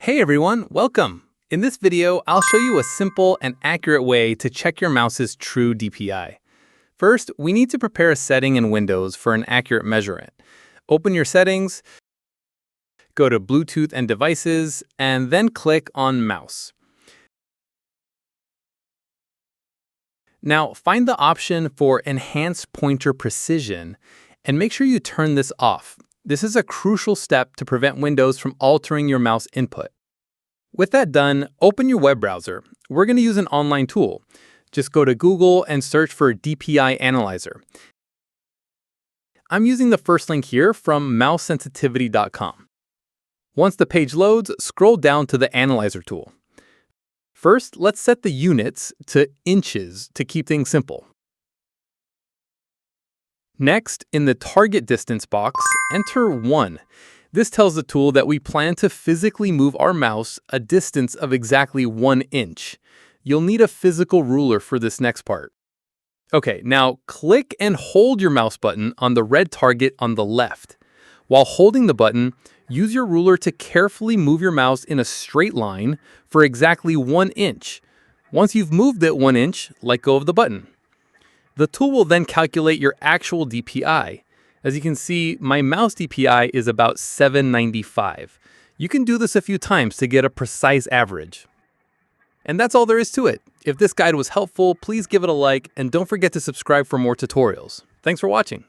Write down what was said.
Hey everyone, welcome! In this video, I'll show you a simple and accurate way to check your mouse's true DPI. First, we need to prepare a setting in Windows for an accurate measurement. Open your settings, go to Bluetooth and Devices, and then click on Mouse. Now, find the option for Enhanced Pointer Precision, and make sure you turn this off. This is a crucial step to prevent Windows from altering your mouse input. With that done, open your web browser. We're going to use an online tool. Just go to Google and search for DPI Analyzer. I'm using the first link here from mousesensitivity.com. Once the page loads, scroll down to the Analyzer tool. First, let's set the units to inches to keep things simple. Next, in the target distance box, enter 1. This tells the tool that we plan to physically move our mouse a distance of exactly 1 inch. You'll need a physical ruler for this next part. Okay, now click and hold your mouse button on the red target on the left. While holding the button, use your ruler to carefully move your mouse in a straight line for exactly 1 inch. Once you've moved it 1 inch, let go of the button. The tool will then calculate your actual DPI. As you can see, my mouse DPI is about 795. You can do this a few times to get a precise average. And that's all there is to it. If this guide was helpful, please give it a like and don't forget to subscribe for more tutorials. Thanks for watching.